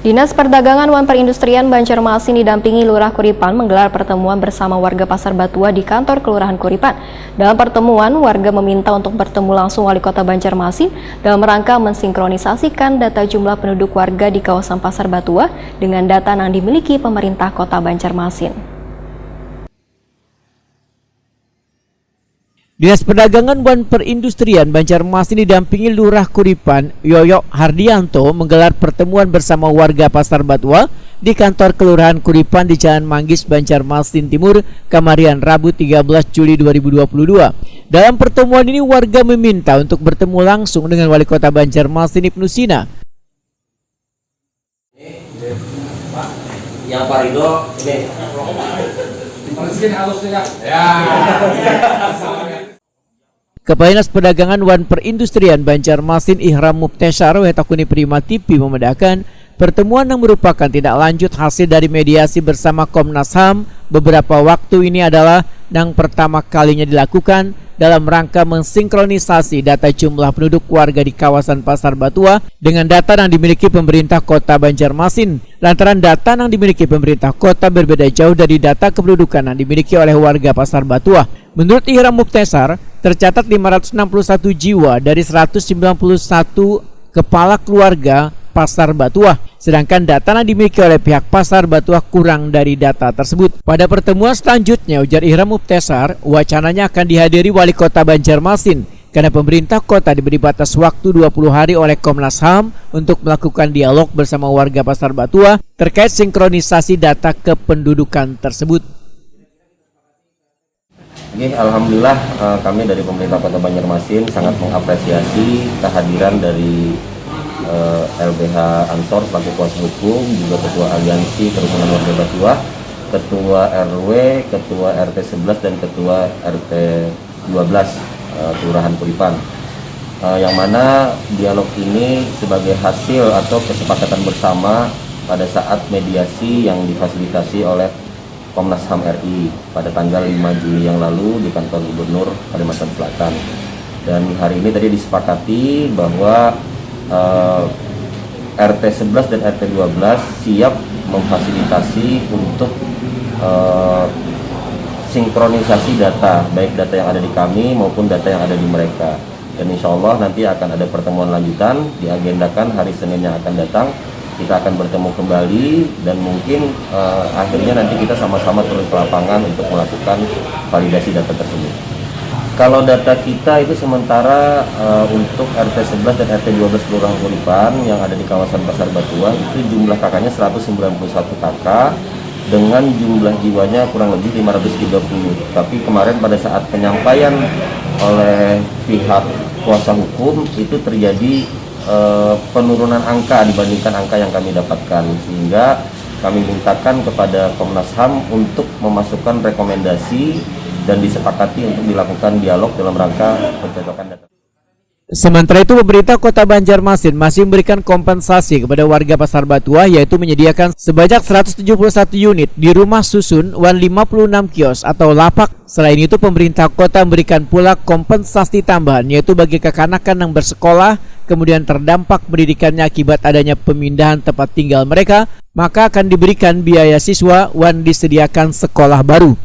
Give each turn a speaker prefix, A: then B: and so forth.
A: Dinas Perdagangan dan Perindustrian Banjarmasin didampingi Lurah Kuripan menggelar pertemuan bersama warga Pasar Batua di kantor Kelurahan Kuripan. Dalam pertemuan, warga meminta untuk bertemu langsung Wali Kota Banjarmasin dalam rangka mensinkronisasikan data jumlah penduduk warga di kawasan Pasar Batua dengan data yang dimiliki pemerintah Kota Banjarmasin.
B: Dinas Perdagangan dan Perindustrian Banjarmasin didampingi Lurah Kuripan Yoyo Hardianto menggelar pertemuan bersama warga Pasar Batua di kantor Kelurahan Kuripan di Jalan Manggis, Banjarmasin Timur, Kamarian, Rabu 13 Juli 2022. Dalam pertemuan ini warga meminta untuk bertemu langsung dengan Wali Kota Banjarmasin Ibnu Sina.
C: Yang Pak Ridho ini.
B: Kepala Dinas Perdagangan dan Perindustrian Banjarmasin Ihram Mubteshar Wetakuni Prima TV membedakan pertemuan yang merupakan tindak lanjut hasil dari mediasi bersama Komnas HAM beberapa waktu ini adalah yang pertama kalinya dilakukan dalam rangka mensinkronisasi data jumlah penduduk warga di kawasan Pasar Batua dengan data yang dimiliki pemerintah Kota Banjarmasin. Lantaran data yang dimiliki pemerintah kota berbeda jauh dari data kependudukan yang dimiliki oleh warga Pasar Batua. Menurut Ihram Mubteshar, tercatat 561 jiwa dari 191 kepala keluarga Pasar Batua. Sedangkan data yang dimiliki oleh pihak Pasar Batua kurang dari data tersebut. Pada pertemuan selanjutnya, ujar Ihram Mubteshar, wacananya akan dihadiri Wali Kota Banjarmasin karena pemerintah kota diberi batas waktu 20 hari oleh Komnas HAM untuk melakukan dialog bersama warga Pasar Batua terkait sinkronisasi data kependudukan tersebut.
C: Alhamdulillah kami dari pemerintah Kota Banjarmasin sangat mengapresiasi kehadiran dari LBH Ansor selaku kuasa hukum, juga Ketua Aliansi Kerukunan Warga Batua, Ketua RW, Ketua RT 11 dan Ketua RT 12 Kelurahan Kuripan. Yang mana dialog ini sebagai hasil atau kesepakatan bersama pada saat mediasi yang difasilitasi oleh Komnas HAM RI pada tanggal 5 Juli yang lalu di kantor Gubernur Kalimantan Selatan. Dan hari ini tadi disepakati bahwa RT 11 dan RT 12 siap memfasilitasi untuk sinkronisasi data, baik data yang ada di kami maupun data yang ada di mereka. Dan insya Allah nanti akan ada pertemuan lanjutan, diagendakan hari Senin yang akan datang. Kita akan bertemu kembali dan mungkin akhirnya nanti kita sama-sama turun ke lapangan untuk melakukan validasi data tersebut. Kalau data kita itu sementara untuk RT 11 dan RT 12 Kelurahan Kuripan yang ada di kawasan Pasar Batua itu jumlah kakaknya 191 kakak dengan jumlah jiwanya kurang lebih 530. Tapi kemarin pada saat penyampaian oleh pihak kuasa hukum itu terjadi penurunan angka dibandingkan angka yang kami dapatkan, sehingga kami mintakan kepada Komnas HAM untuk memasukkan rekomendasi dan disepakati untuk dilakukan dialog dalam rangka pencocokan data.
B: Sementara itu, pemerintah Kota Banjarmasin masih memberikan kompensasi kepada warga Pasar Batua, yaitu menyediakan sebanyak 171 unit di rumah susun dan 56 kios atau lapak. Selain itu, pemerintah kota memberikan pula kompensasi tambahan, yaitu bagi kekanakan yang bersekolah kemudian terdampak pendidikannya akibat adanya pemindahan tempat tinggal mereka, maka akan diberikan biaya siswa dan disediakan sekolah baru.